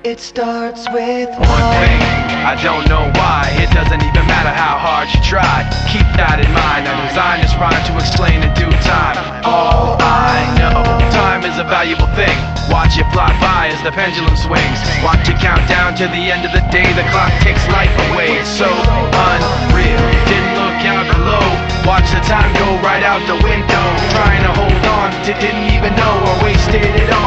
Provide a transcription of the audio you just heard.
It starts with one thing, I don't know why. It doesn't even matter how hard you try. Keep that in mind, I designed this rhyme to explain in due time. All I know, time is a valuable thing. Watch it fly by as the pendulum swings. Watch it count down to the end of the day. The clock takes life away, it's so unreal. Didn't look out below, watch the time go right out the window. Trying to hold on to didn't even know, or wasted it all.